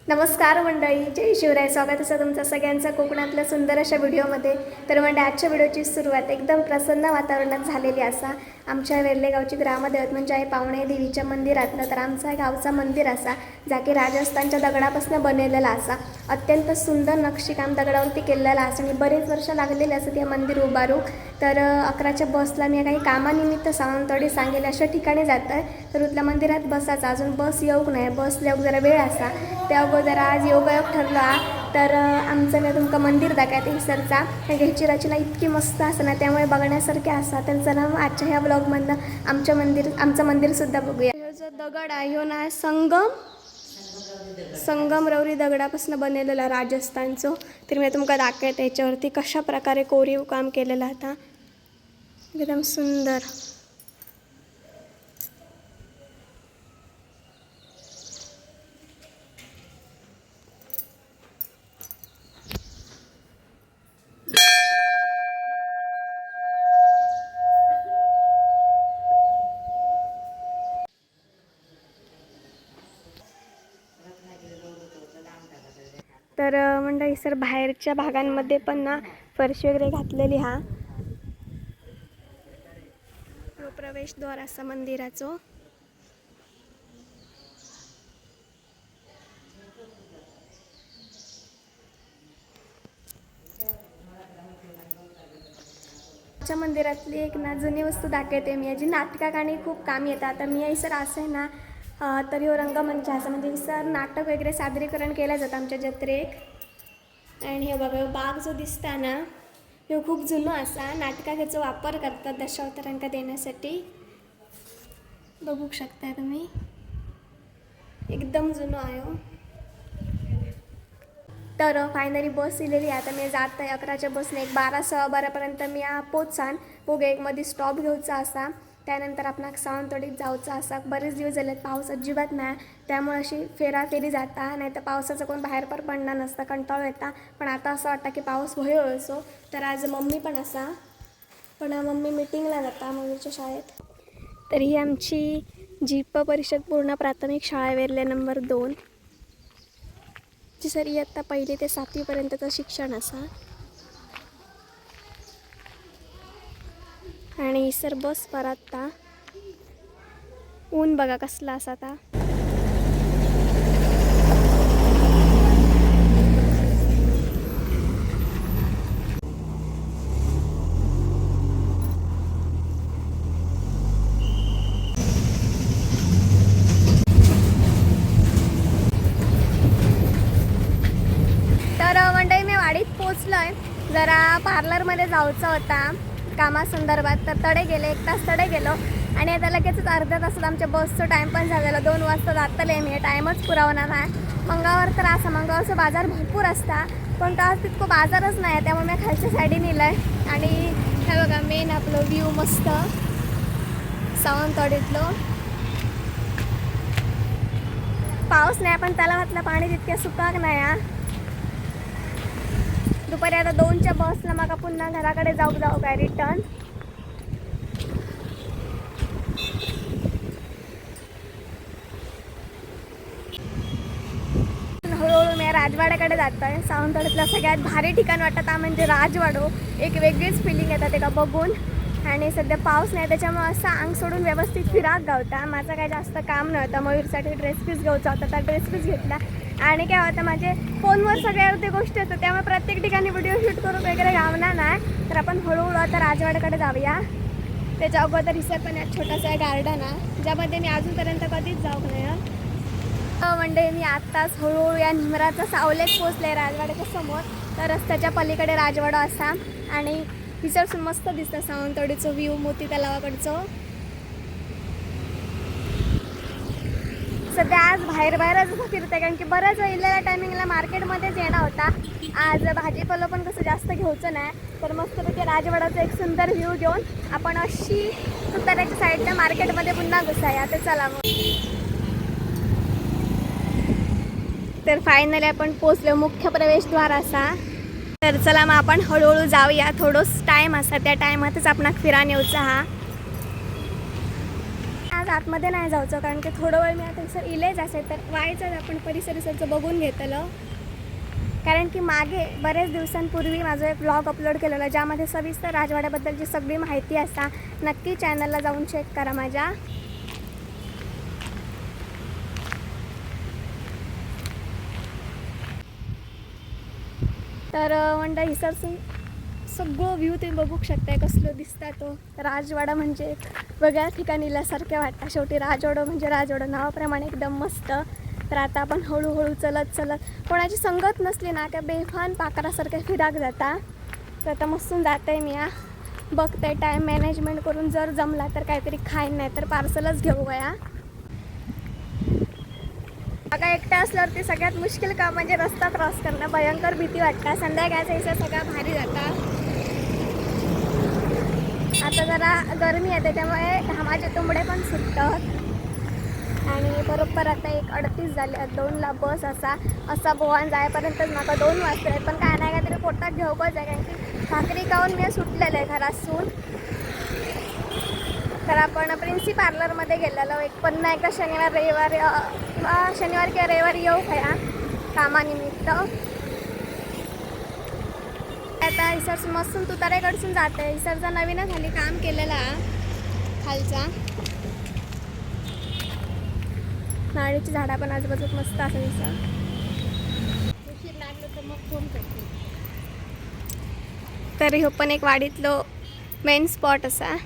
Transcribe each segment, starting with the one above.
नमस्कार मंडळी, जय शिवराय. स्वागत असं तुमचं सगळ्यांचं कोकणातल्या सुंदर अशा व्हिडिओमध्ये. तर म्हणजे आजच्या व्हिडिओची सुरुवात एकदम प्रसन्न वातावरणात झालेली असा आमच्या वेर्लेगावची ग्रामदेवत म्हणजे आहे पावणे देवीच्या मंदिरातनं. तर आमचा गावचा मंदिर असा जा की राजस्थानच्या दगडापासून बनवलेला असा अत्यंत सुंदर नक्षीकाम दगडावरती केलेला असा आणि बरेच वर्ष लागलेले असं ते मंदिर उभारू. तर 11च्या बसला मी काही कामानिमित्त सावंतवाडी सांगेल अशा ठिकाणी जात आहे. तर उतल्या मंदिरात बसायचं, अजून बस येऊक नाही, बस येऊक जरा वेळ असा. त्या अगोदर आज योगायोग ठरला. तर आमचं काय तुमका मंदिर दाखवते हिसरचा ह्याची रचना इतकी मस्त असं ना, त्यामुळे बघण्यासारखे असा. तर चला मग आजच्या ह्या ब्लॉगमधनं आमचं मंदिरसुद्धा बघूया. ह्यो जो दगड आहे ह्यो ना संगमरवरी दगडापासून बनलेला राजस्थानचं. तर मी तुमका दाखवते याच्यावरती कशा प्रकारे कोरीव काम केलेलं आता एकदम सुंदर. तर मंडळी सर बाहेरच्या भागांमध्ये पण ना फरशी वगैरे घातलेली. हा प्रवेशद्वार असा मंदिराचं. मंदिरातली एक ना जुनी वस्तू दाखवते मी, याची नाटकात आणि खूप काम येतं. आता मी सर असं आहे ना, तर ह्यो रंगमंच असं म्हणजे सर नाटक वगैरे सादरीकरण केलं जातं आमच्या जत्रेक. आणि हे बघा बाग जो दिसता ना ह्यो खूप जुनं असा नाटकात ह्याचा वापर करतात दशावतारांका देण्यासाठी. बघू शकता तुम्ही, एकदम जुनं आहे. तर फायनली बस इलेली. आता मी जात आहे 11च्या बसने. एक 12-12:15 मी पोचान. बघू एक मध्ये स्टॉप घ्यायचा असा, त्यानंतर आपण सावंतवाडीत जायचं असा. बरेच दिवस झालेत पाऊस अजिबात नाही, त्यामुळे अशी फेराफेरी जाता. नाही तर पावसाचं कोण बाहेर पण पडणार नसता, कंटाळा येता. पण आता असं वाटतं की पाऊस होईल असो. तर आज मम्मी पण असा, पण मम्मी मीटिंगला जाता मम्मीच्या शाळेत. तर ही आमची जिप्पा परिषद पूर्ण प्राथमिक शाळा वेर्ले नंबर 2 जी सर इयत्ता 1 ते 7वी पर्यंतचं शिक्षण असा. आणि सर बस परतता. ऊन बघा कसला असा आता. तर मंडळी मी वाडीत पोचलोय. जरा पार्लरमध्ये जायचं होता कामासंदर्भात. तर तडे गेले, 1 तास तडे गेलो आणि आता लगेचच अर्ध्या तासात आमच्या बसचं टाईम पण झालेला. 2 वाजता जातले मी, टाईमच पुरवणार आहे. मंगळवार तर असा मंगळवारचा बाजार भरपूर असता, पण तर आज तितकं बाजारच नाही, त्यामुळे मी खालच्या साईडीने नेलं. आणि हे बघा मेन आपलं व्ह्यू मस्त सावंतवाडीतलं. पाऊस नाही पण तलावातलं पाणी तितक्या सुकाक नाही. दुपारी आता 2च्या बसला मग पुन्हा घराकडे जाऊ काय रिटर्न. हळूहळू मी राजवाड्याकडे जात आहे. सावंतवाडीतलं सगळ्यात भारी ठिकाण वाटतं म्हणजे राजवाडो. एक वेगळीच फिलिंग येतात ते का बघून. आणि सध्या पाऊस नाही त्याच्यामुळे असं अंग सोडून व्यवस्थित फिराक गावता. माझं काही जास्त काम नव्हतं, मयूरसाठी ड्रेस पीस घ्यायचा होता, तर ड्रेस पीस घेतला. आणि काय होतं माझे फोनवर सगळ्या गोष्टी असतात, त्यामुळे प्रत्येक ठिकाणी व्हिडिओ शूट करून वगैरे गावणार नाही. तर आपण हळूहळू आता राजवाड्याकडे जाऊया. त्याच्या अगोदर हिसर पण एक छोटासा गार्डन आहे ज्यामध्ये मी अजूनपर्यंत कधीच जाऊ नाही. म्हणजे मी आत्ताच हळूहळू या निमराचा सावलेत पोचले राजवाड्याच्या समोर. तर रस्त्याच्या पलीकडे राजवाडा असा आणि हिसरसून मस्त दिसतं सावंतवाडीचं व्ह्यू मोती तलावाकडचं. सध्या आज बाहेरच फिरते कारण की बऱ्याच वेळेला टायमिंगला मार्केटमध्येच येणार होता. आज भाजीपाला पण कसं जास्त घ्यायचं नाही, तर मस्तपैकी राजवाड्याचा एक सुंदर व्ह्यू घेऊन आपण अशी उत्तराच्या साईडला मार्केटमध्ये पुन्हा घुसाया. तर चला मग. तर फायनली आपण पोचलो मुख्य प्रवेशद्वार असा. तर चला मग आपण हळूहळू जाऊया. थोडंच टाईम असा, त्या टायमातच आपण फिरान येऊचा. हा जास्त आतमध्ये नाही जायचं, कारण की थोडं वेळ मी आता सर इलेच असेल तर व्हायचं आपण परिसराचं बघून घेतलं. कारण की मागे बरेच दिवसांपूर्वी माझं एक ब्लॉग अपलोड केलेला ज्यामध्ये सविस्तर राजवाड्याबद्दलची सगळी माहिती असता. नक्की चॅनलला जाऊन चेक करा माझ्या. तर मंडळी हिसरसून सगळं व्ह्यू तुम्ही बघू शकताय कसलं दिसता तो राजवाडा. म्हणजे वेगळ्या ठिकाणी इल्यासारखे वाटतं. शेवटी राजवाडा म्हणजे राजवाडा नावाप्रमाणे एकदम मस्त. तर आता आपण हळूहळू चलत चलत कोणाची संगत नसली ना का बेफान पाकरासारखे फिराक जाता. तर आता मस्तून जाते मी बघते टाईम मॅनेजमेंट करून जर जमला तर काहीतरी खाईन, नाही तर पार्सलच घेऊया. आता एकट्या असल्यावरती सगळ्यात मुश्किल काम म्हणजे रस्ता क्रॉस करणं. भयंकर भीती वाटतं. संध्याकाळचा इथं सगळा भारी जाता. आता जरा गरमी आहे त्याच्यामुळे घामाचे तुंबडे पण सुटतात. आणि बरोबर आता 1:38 झाले. 2ला बस असा बोवान जायपर्यंतच माका 2 वाजता आहेत. पण काय नाही काहीतरी पोटात घेऊकच आहे, कारण की भाकरी खाऊन मी सुटलेलं आहे घरातून. तर आपण प्रिन्सी पार्लरमध्ये गेलेलो. पुन्हा एकदा शनिवार किंवा रविवारी येऊ खया कामानिमित्त. आता इसर मस्तून तुतारेकडसून जाते. इसरचा नवीनच खाली काम केलेला खालचा. नारळीची झाडा पण आजूबाजूक मस्त असं दिसतं. तर ह्यो पण एक वाडीतलो मेन स्पॉट असा.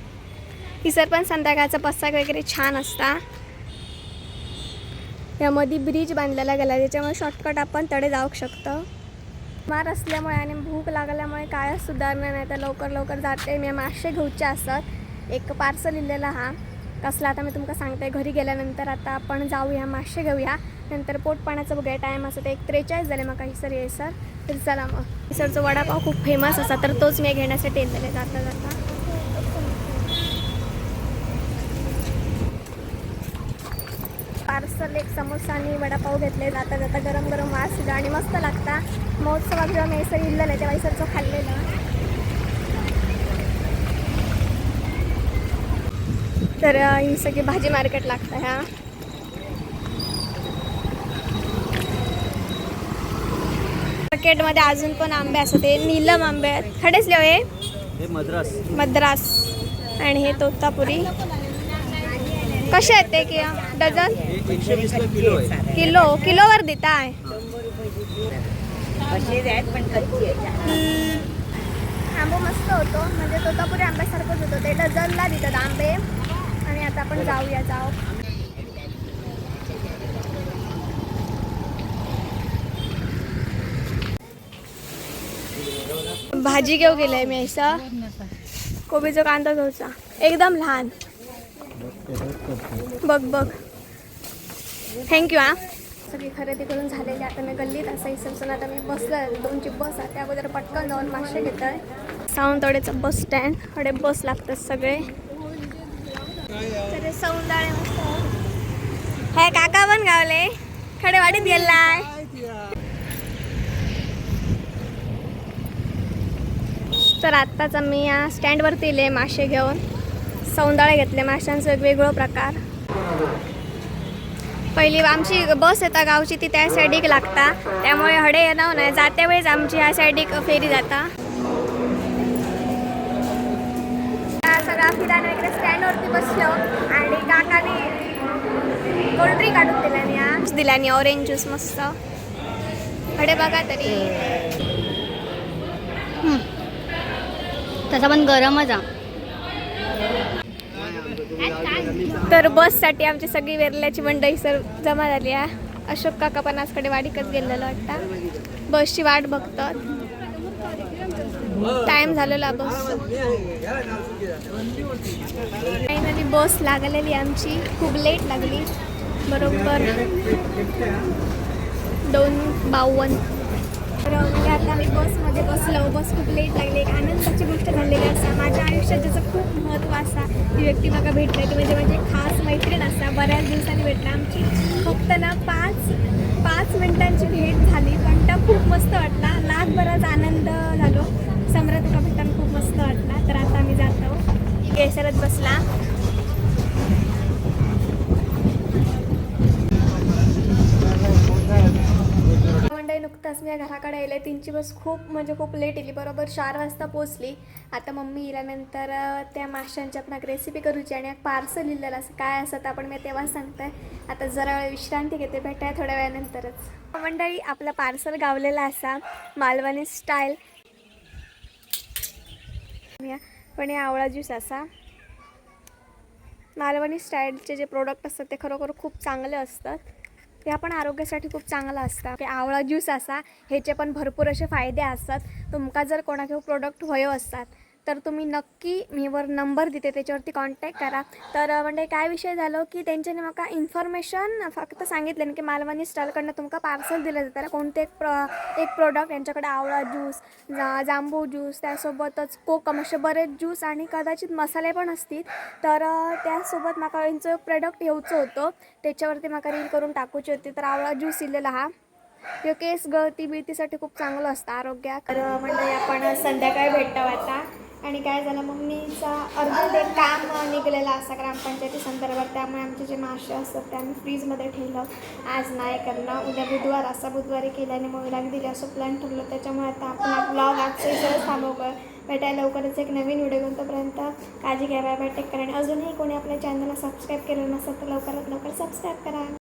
हिसर पण संध्याकाळचा पसाक वगैरे छान असता. यामध्ये ब्रिज बांधलेला गेला त्याच्यामुळे शॉर्टकट आपण तडे जाऊ शकतो. मार असल्यामुळे आणि भूक लागल्यामुळे काय सुधारणा नाही. तर लवकर जाते मी. मासे घेऊचे असत. एक पार्सल लिहिलेला कसला आता मी तुमका सांगते. घरी गेल्यानंतर आता आपण जाऊया मासे घेऊया. नंतर पोट पाण्याचं बघूया. टाईम असं ते 1:43 झाले मग हिसर येसर. तर चला मग. हिसरचा वडापाव खूप फेमस असा तर तोच मी घेण्यासाठी येतले जाता. पार्सल एक समोसा आणि वडापाव घेतले. जाता गरम गरम वास सुद्धा आणि मस्त लागता. महोत्सवात जेव्हा मी इसर इल्लं नाही तेव्हा इसरचं खाल्लेलं. तर ही सगळी भाजी मार्केट लागतं ह्या. मार्केटमध्ये अजून पण आंबे असतात. ते नीलम आंबे आहेत. खडेच लिहो हे मद्रास आणि हे तोतापुरी. कसे आहेत ते की डझन? किलोवर देताय. आंबो मस्त होतो. म्हणजे तोतापुरी आंब्यासारखंच होतं. ते डझनला देतात आंबे. आणि आता आपण जाऊ. भाजी घेऊ गेलाय मी असा. कोबीचा कांदा घेऊचा एकदम लहान. बघ थँक्यू सगळी खरेदी करून झालेली. आता मी गल्लीत असं इसरसून आता मी बसलं. 2ची बस आहे. त्या अगोदर पटकन जाऊन मासे घेत आहे. सावंतवाडीचं बस स्टँड कडे बस लागतात सगळे. तर सौंदाळे मस्त. हे काका पण गावले खडेवाडीत गेलाय. तर आत्ताच मी या स्टँडवरती इले मासे घेऊन. सौंदाळे घेतले माशांचं वेगवेगळं प्रकार. पहिली आमची बस येता गावची ती त्या साईडीक लागता. त्यामुळे हडे येणार नाही. जात्या वेळेस आमची ह्या साईडीक फेरी जाता. सगळा फिरायला वगैरे स्टँडवरती बसलो आणि काकाने कोल्ड्रिंक काढून दिल्याने ऑरेंज ज्यूस मस्त. हडे बघा तरी तसा पण गरमच तर बससाठी आमची सगळी वेरल्याची मंडळी सर जमा झाली आहे. अशोक काका पण आजकडे वाडीकच गेलेलं वाटतं. बसची वाट बघतात. टाइम झालेला बस. फायनली बस लागलेली आमची. खूप लेट लागली. बरोबर 2:52. तर आता मी बसमध्ये बसलो. बस खूप लेट लागली. एक आनंदाची गोष्ट झालेली असा. माझ्या आयुष्यात ज्याचं खूप महत्त्व असा ती व्यक्ती मला भेटली. ती म्हणजे माझी खास मैत्रीण असा. बऱ्याच दिवसांनी भेटला. आमची फक्त ना 5 मिनिटांची भेट झाली. पण त्या खूप मस्त वाटला. लाखभराचा आनंद झालो. सम्राट तुका भेटताना खूप मस्त वाटला. तर आता आम्ही जातो. केसरत बसला. मंडळी नुकताच मी घराकडे येले. त्यांची बस खूप म्हणजे खूप लेट येली, बरोबर 4 वाजता पोचली. आता मम्मी येल्यानंतर त्या माशांची आपण रेसिपी करूची आणि एक पार्सल लिहिलेलं असं काय असं तर आपण मी तेव्हा सांगते. आता जरा वेळ विश्रांती घेते, भेटाय थोड्या वेळानंतरच. मंडळी आपला पार्सल गावलेला असा मालवणी स्टाईल पण हे आवळा ज्यूस असा. मालवणी स्टाईलचे जे प्रोडक्ट असतात ते खरोखर खूप चांगले असतात. ते पण आरोग्यासाठी खूप चांगलं असतं. की आवळा ज्यूस असा ह्याचे पण भरपूर असे फायदे असतात. तुमका जर कोणाकडे प्रोडक्ट हवे असतात तर तुम्ही नक्की मीवर नंबर देते त्याच्यावरती कॉन्टॅक्ट करा. तर म्हणजे काय विषय झालो की त्यांच्याने मला इन्फॉर्मेशन फक्त सांगितलं की मालवणी स्टाईलकडनं तुमका पार्सल दिलं जातं कोणते एक प्रोडक्ट यांच्याकडे आवळा ज्यूस, जांबू ज्यूस, त्यासोबतच कोकम असे बरेच ज्यूस आणि कदाचित मसाले पण असतील. तर त्यासोबत मला यांचं प्रोडक्ट येऊचं होतं, त्याच्यावरती मला रील करून टाकूची होती. तर आवळा ज्यूस इलेला हा किंवा केस गळती बिळतीसाठी खूप चांगलं असतं आरोग्यात. तर म्हणजे आपण संध्याकाळी भेटतो आता. आणि काय झालं मम्मीचा अर्धे काम निघालेलं असं ग्रामपंचायती संदर्भात, त्यामुळे आमचे जे मासे असतात ते आम्ही फ्रीजमध्ये ठेवलं. आज नाही करणार, उद्या बुधवार असा बुधवारी केल्याने मम्मीला दिली असं प्लॅन ठरलं. त्याच्यामुळे आता आपण ब्लॉग आजचं इथंच थांबवतो. भेटायला लवकरच एक नवीन व्हिडिओ घेऊन. तोपर्यंत काळजी घ्या, बाय बाय, टेक करा. आणि अजूनही कोणी आपल्या चॅनलला सबस्क्राईब केलं नसेल तर लवकरात लवकर सबस्क्राईब करा.